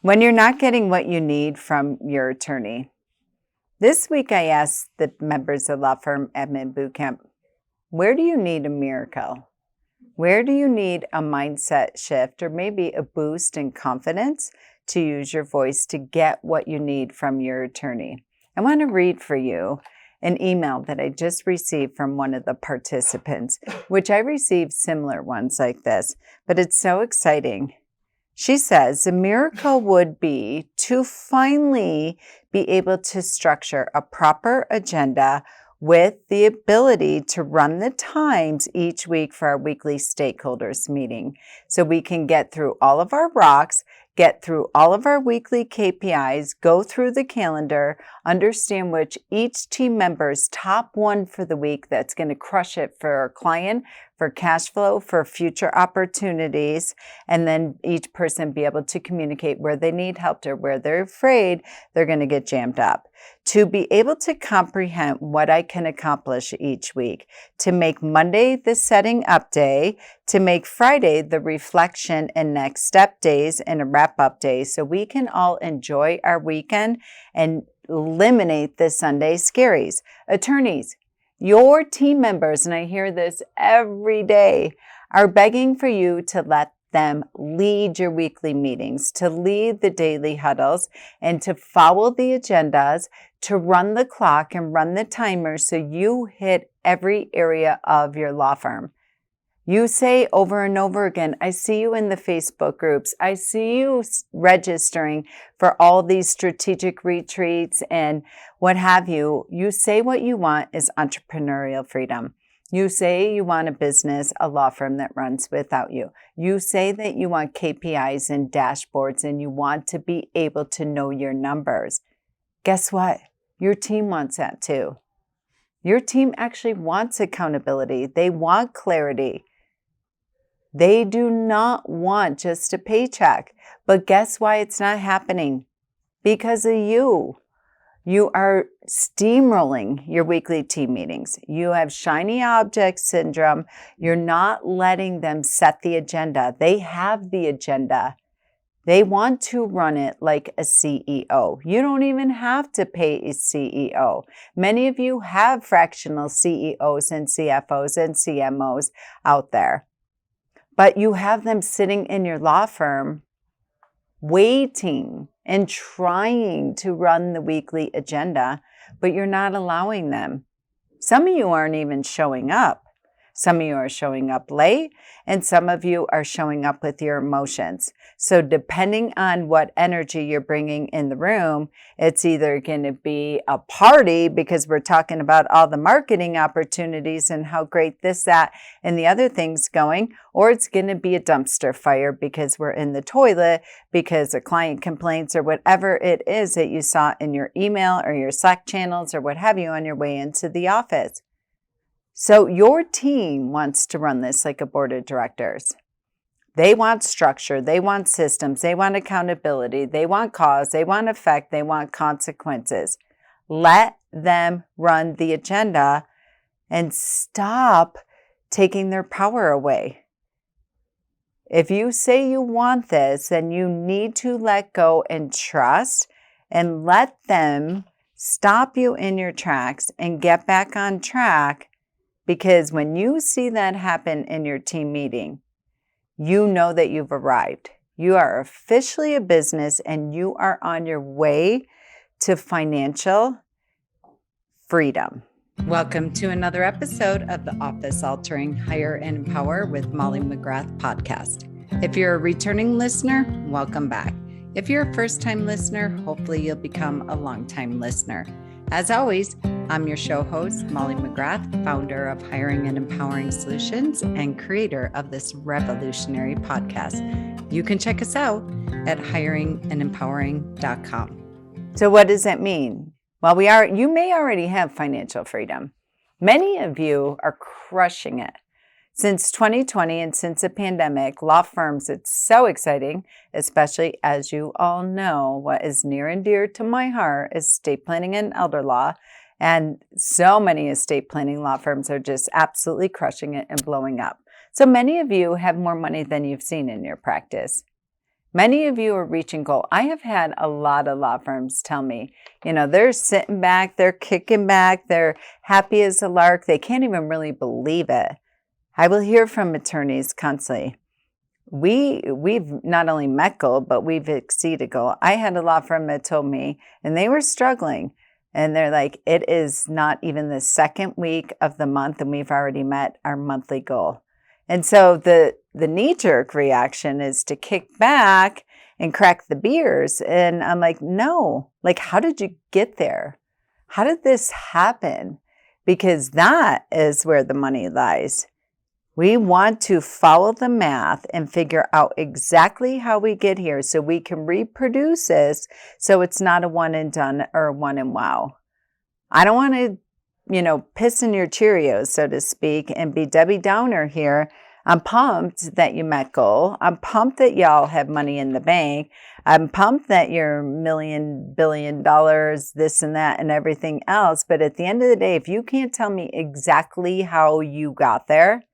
When you're not getting what you need from your attorney. This week I asked the members of Law Firm Admin Bootcamp, where do you need a miracle? Where do you need a mindset shift or maybe a boost in confidence to use your voice to get what you need from your attorney? I want to read for you an email that I just received from one of the participants, which I received similar ones like this, but it's so exciting. She says, the miracle would be to finally be able to structure a proper agenda with the ability to run the times each week for our weekly stakeholders meeting. So we can get through all of our rocks, get through all of our weekly KPIs, go through the calendar, understand which each team member's top one for the week that's going to crush it for our client, for cash flow, for future opportunities, and then each person be able to communicate where they need help or where they're afraid they're going to get jammed up. To be able to comprehend what I can accomplish each week, to make Monday the setting up day, to make Friday the reflection and next step days and a wrap-up day so we can all enjoy our weekend and eliminate the Sunday scaries. Attorneys, your team members, and I hear this every day, are begging for you to let them lead your weekly meetings, to lead the daily huddles, and to follow the agendas, to run the clock and run the timer so you hit every area of your law firm. You say over and over again, I see you in the Facebook groups. I see you registering for all these strategic retreats and what have you. You say what you want is entrepreneurial freedom. You say you want a business, a law firm that runs without you. You say that you want KPIs and dashboards and you want to be able to know your numbers. Guess what? Your team wants that too. Your team actually wants accountability. They want clarity. They do not want just a paycheck. But guess why it's not happening? Because of you. You are steamrolling your weekly team meetings. You have shiny object syndrome. You're not letting them set the agenda. They have the agenda. They want to run it like a CEO. You don't even have to pay a CEO. Many of you have fractional CEOs and CFOs and CMOs out there. But you have them sitting in your law firm waiting and trying to run the weekly agenda, but you're not allowing them. Some of you aren't even showing up. Some of you are showing up late, and some of you are showing up with your emotions. So depending on what energy you're bringing in the room, it's either going to be a party because we're talking about all the marketing opportunities and how great this, that, and the other things going, or it's going to be a dumpster fire because we're in the toilet because a client complaints or whatever it is that you saw in your email or your Slack channels or what have you on your way into the office. So your team wants to run this like a board of directors. They want structure, they want systems, they want accountability, they want cause, they want effect, they want consequences. Let them run the agenda and stop taking their power away. If you say you want this, then you need to let go and trust and let them stop you in your tracks and get back on track. Because when you see that happen in your team meeting, you know that you've arrived. You are officially a business and you are on your way to financial freedom. Welcome to another episode of the Office Altering Hire and Empower with Molly McGrath podcast. If you're a returning listener, welcome back. If you're a first-time listener, hopefully you'll become a long-time listener. As always, I'm your show host, Molly McGrath, founder of Hiring and Empowering Solutions and creator of this revolutionary podcast. You can check us out at hiringandempowering.com. So what does that mean? Well, you may already have financial freedom. Many of you are crushing it. Since 2020 and since the pandemic, law firms, it's so exciting, especially as you all know, what is near and dear to my heart is estate planning and elder law. And so many estate planning law firms are just absolutely crushing it and blowing up. So many of you have more money than you've seen in your practice. Many of you are reaching goal. I have had a lot of law firms tell me, they're sitting back, they're kicking back, they're happy as a lark. They can't even really believe it. I will hear from attorneys constantly. We've not only met goal, but we've exceeded goal. I had a law firm that told me, and they were struggling, and they're like, it is not even the second week of the month, and we've already met our monthly goal. And so the knee-jerk reaction is to kick back and crack the beers. And I'm like, no, how did you get there? How did this happen? Because that is where the money lies. We want to follow the math and figure out exactly how we get here so we can reproduce this so it's not a one and done or a one and wow. I don't want to, piss in your Cheerios, so to speak, and be Debbie Downer here. I'm pumped that you met goal. I'm pumped that y'all have money in the bank. I'm pumped that you're $1 billion, this and that and everything else. But at the end of the day, if you can't tell me exactly how you got there,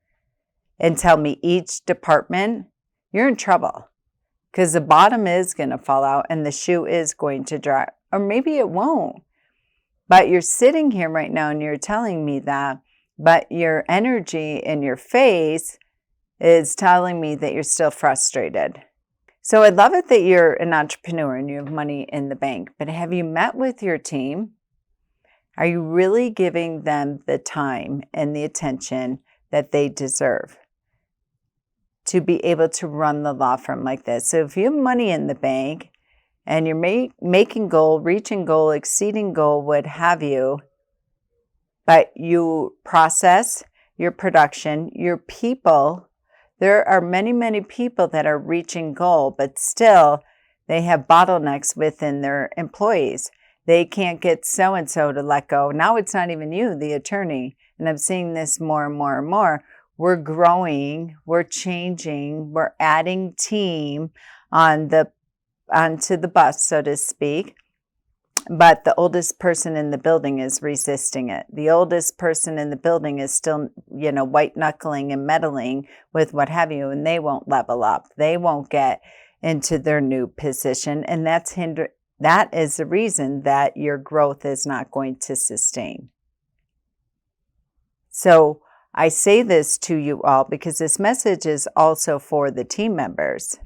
and tell me each department, you're in trouble because the bottom is going to fall out and the shoe is going to drop, or maybe it won't. But you're sitting here right now and you're telling me that, but your energy in your face is telling me that you're still frustrated. So I love it that you're an entrepreneur and you have money in the bank, but have you met with your team? Are you really giving them the time and the attention that they deserve to be able to run the law firm like this? So if you have money in the bank and you're making goal, reaching goal, exceeding goal, what have you, but you process your production, your people, there are many, many people that are reaching goal, but still they have bottlenecks within their employees. They can't get so-and-so to let go. Now it's not even you, the attorney. And I'm seeing this more and more and more. We're growing, we're changing, we're adding team onto the bus, so to speak. But the oldest person in the building is resisting it. The oldest person in the building is still, white knuckling and meddling with what have you, and they won't level up. They won't get into their new position, and that is the reason that your growth is not going to sustain. So I say this to you all because this message is also for the team members.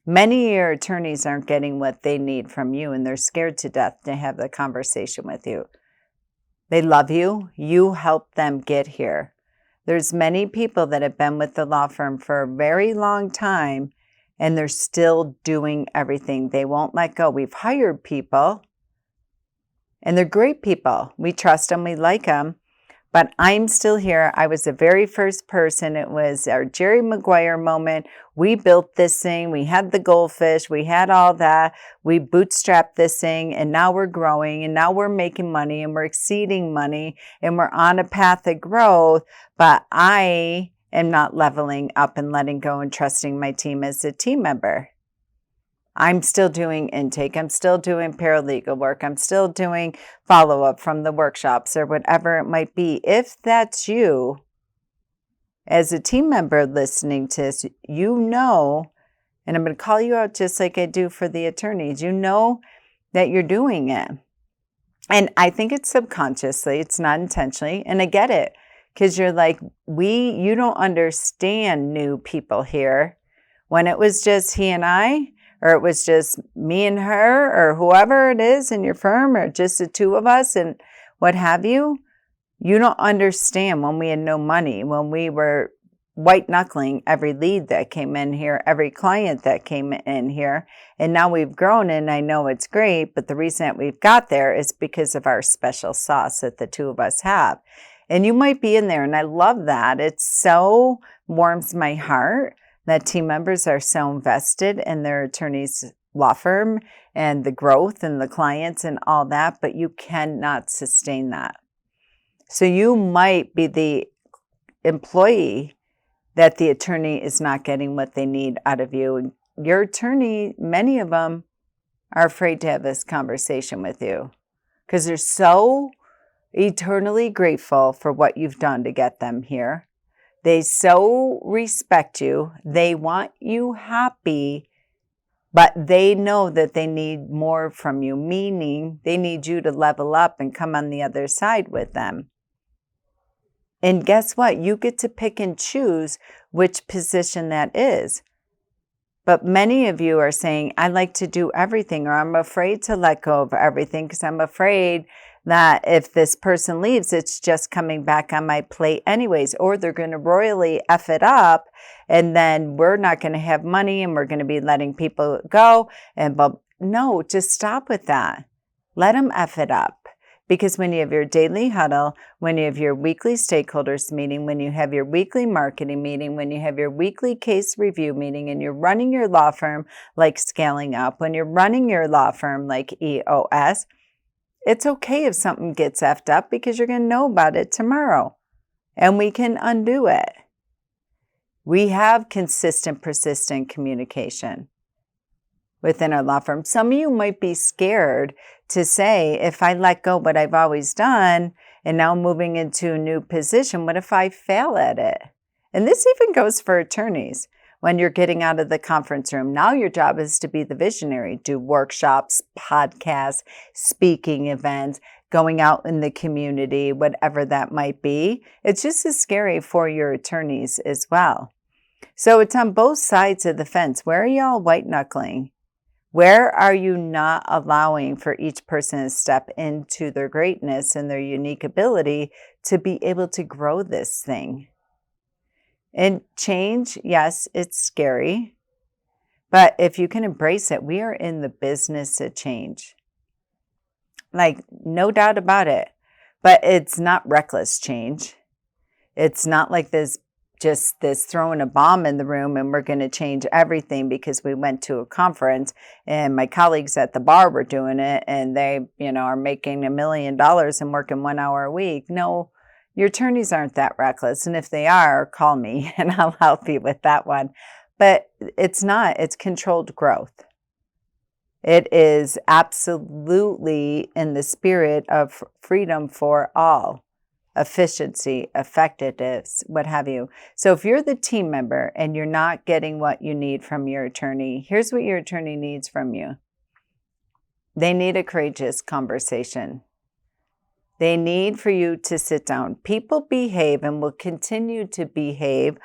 Many of your attorneys aren't getting what they need from you, and they're scared to death to have the conversation with you. They love you. You helped them get here. There's many people that have been with the law firm for a very long time, and they're still doing everything. They won't let go. We've hired people, and they're great people. We trust them. We like them. But I'm still here. I was the very first person. It was our Jerry Maguire moment. We built this thing. We had the goldfish. We had all that. We bootstrapped this thing, and now we're growing, and now we're making money, and we're exceeding money, and we're on a path of growth. But I am not leveling up and letting go and trusting my team as a team member. I'm still doing intake. I'm still doing paralegal work. I'm still doing follow-up from the workshops or whatever it might be. If that's you, as a team member listening to this, and I'm going to call you out just like I do for the attorneys, that you're doing it. And I think it's subconsciously, it's not intentionally, and I get it. Because you're like, you don't understand new people here. When it was just he and I, or it was just me and her, or whoever it is in your firm, or just the two of us and what have you, you don't understand when we had no money, when we were white knuckling every lead that came in here, every client that came in here. And now we've grown, and I know it's great, but the reason that we've got there is because of our special sauce that the two of us have. And you might be in there, and I love that. It so warms my heart that team members are so invested in their attorney's law firm and the growth and the clients and all that, but you cannot sustain that. So you might be the employee that the attorney is not getting what they need out of you. Your attorney, many of them are afraid to have this conversation with you because they're so eternally grateful for what you've done to get them here. They so respect you. They want you happy, But they know that they need more from you, meaning they need you to level up and come on the other side with them. And guess what? You get to pick and choose which position that is. But many of you are saying, I like to do everything, or I'm afraid to let go of everything because I'm afraid that if this person leaves, it's just coming back on my plate anyways, or they're going to royally F it up, and then we're not going to have money and we're going to be letting people go. But no, just stop with that. Let them F it up. Because when you have your daily huddle, when you have your weekly stakeholders meeting, when you have your weekly marketing meeting, when you have your weekly case review meeting, and you're running your law firm like Scaling Up, when you're running your law firm like EOS, it's okay if something gets effed up because you're going to know about it tomorrow and we can undo it. We have consistent, persistent communication within our law firm. Some of you might be scared to say, if I let go what I've always done and now moving into a new position, what if I fail at it? And this even goes for attorneys. When you're getting out of the conference room, now your job is to be the visionary, do workshops, podcasts, speaking events, going out in the community, whatever that might be. It's just as scary for your attorneys as well. So it's on both sides of the fence. Where are y'all white knuckling? Where are you not allowing for each person to step into their greatness and their unique ability to be able to grow this thing? And change, yes, it's scary, but if you can embrace it, we are in the business of change. Like, no doubt about it. But it's not reckless change. It's not like this throwing a bomb in the room and we're going to change everything because we went to a conference and my colleagues at the bar were doing it and they, are making $1 million and working 1 hour a week. No, your attorneys aren't that reckless. And if they are, call me and I'll help you with that one. But it's not. It's controlled growth. It is absolutely in the spirit of freedom for all. Efficiency, effectiveness, what have you. So if you're the team member and you're not getting what you need from your attorney, here's what your attorney needs from you. They need a courageous conversation. They need for you to sit down. People behave and will continue to behave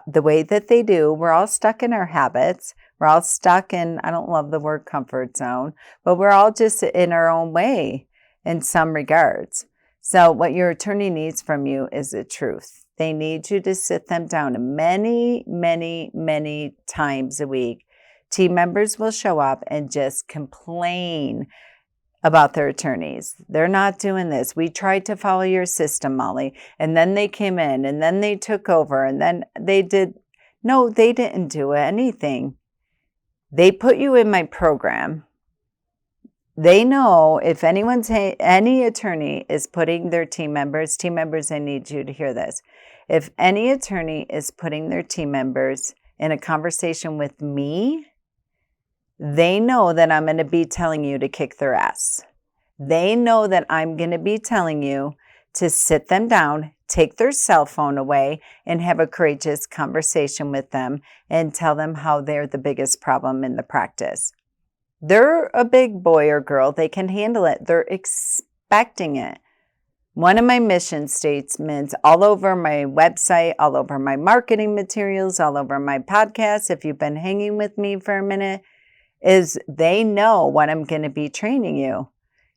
the way that they do. We're all stuck in our habits. We're all stuck in, I don't love the word comfort zone, but we're all just in our own way in some regards. So what your attorney needs from you is the truth. They need you to sit them down many, many, many times a week. Team members will show up and just complain about their attorneys. They're not doing this. We tried to follow your system, Molly, and then they came in and then they took over and then they did. No, they didn't do anything. They put you in my program. They know if any attorney is putting their team members, I need you to hear this. If any attorney is putting their team members in a conversation with me, they know that I'm going to be telling you to kick their ass. They know that I'm going to be telling you to sit them down, take their cell phone away, and have a courageous conversation with them and tell them how they're the biggest problem in the practice. They're a big boy or girl. They can handle it. They're expecting it. One of my mission statements all over my website, all over my marketing materials, all over my podcast, if you've been hanging with me for a minute, is they know what I'm going to be training you.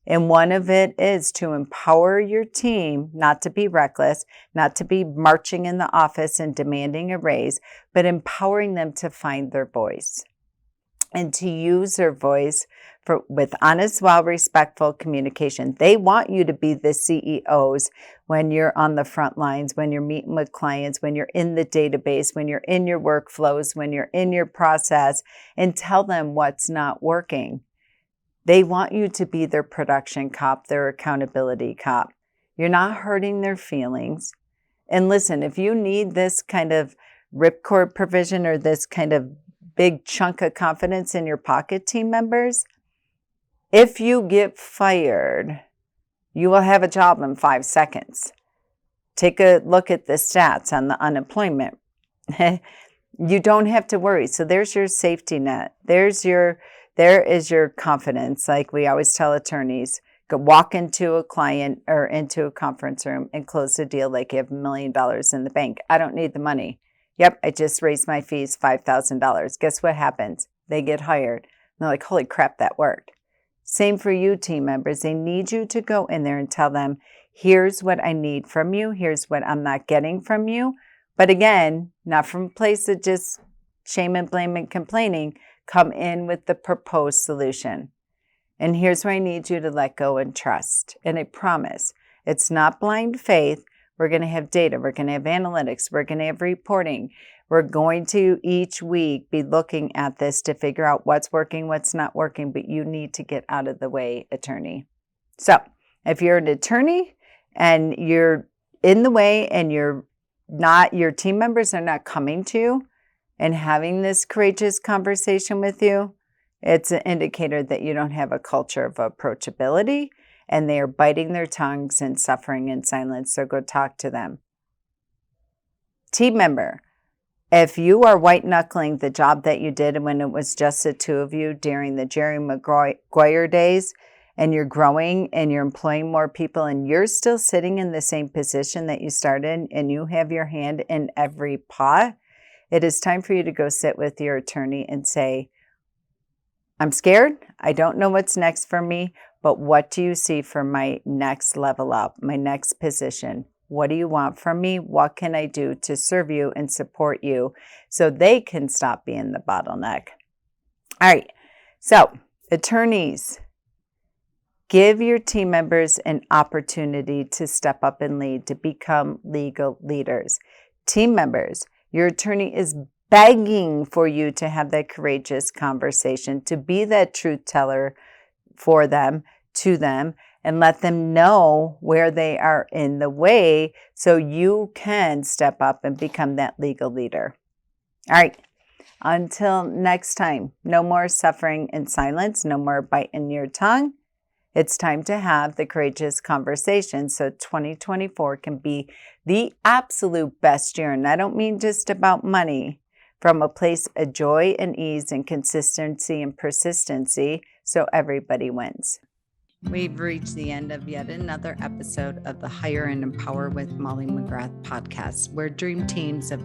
And one of it is to empower your team, not to be reckless, not to be marching in the office and demanding a raise, but empowering them to find their voice and to use their voice with honest, respectful communication. They want you to be the CEOs when you're on the front lines, when you're meeting with clients, when you're in the database, when you're in your workflows, when you're in your process, and tell them what's not working. They want you to be their production cop, their accountability cop. You're not hurting their feelings. And listen, if you need this kind of ripcord provision or this kind of big chunk of confidence in your pocket, team members, if you get fired, you will have a job in 5 seconds. Take a look at the stats on the unemployment. You don't have to worry. So there's your safety net. There is your confidence. Like we always tell attorneys, go walk into a client or into a conference room and close the deal like you have $1 million in the bank. I don't need the money. Yep, I just raised my fees $5,000. Guess what happens? They get hired. And they're like, holy crap, that worked. Same for you, team members. They need you to go in there and tell them, here's what I need from you. Here's what I'm not getting from you. But again, not from a place of just shame and blame and complaining. Come in with the proposed solution. And here's where I need you to let go and trust. And I promise, it's not blind faith. We're going to have data. We're going to have analytics. We're going to have reporting. We're going to each week be looking at this to figure out what's working, what's not working. But you need to get out of the way, attorney. So if you're an attorney and you're in the way and your team members are not coming to you and having this courageous conversation with you, it's an indicator that you don't have a culture of approachability and they are biting their tongues and suffering in silence. So go talk to them. Team member, if you are white knuckling the job that you did when it was just the two of you during the Jerry Maguire days, and you're growing and you're employing more people and you're still sitting in the same position that you started and you have your hand in every pot, it is time for you to go sit with your attorney and say, I'm scared. I don't know what's next for me, but what do you see for my next level up, my next position? What do you want from me? What can I do to serve you and support you so they can stop being the bottleneck? All right. So, attorneys, give your team members an opportunity to step up and lead, to become legal leaders. Team members, your attorney is begging for you to have that courageous conversation, to be that truth teller for them, to them, and let them know where they are in the way so you can step up and become that legal leader. All right. Until next time, no more suffering in silence, no more biting your tongue. It's time to have the courageous conversation so 2024 can be the absolute best year. And I don't mean just about money, from a place of joy and ease and consistency and persistency so everybody wins. We've reached the end of yet another episode of the Hire and Empower with Molly McGrath podcast, where dream teams of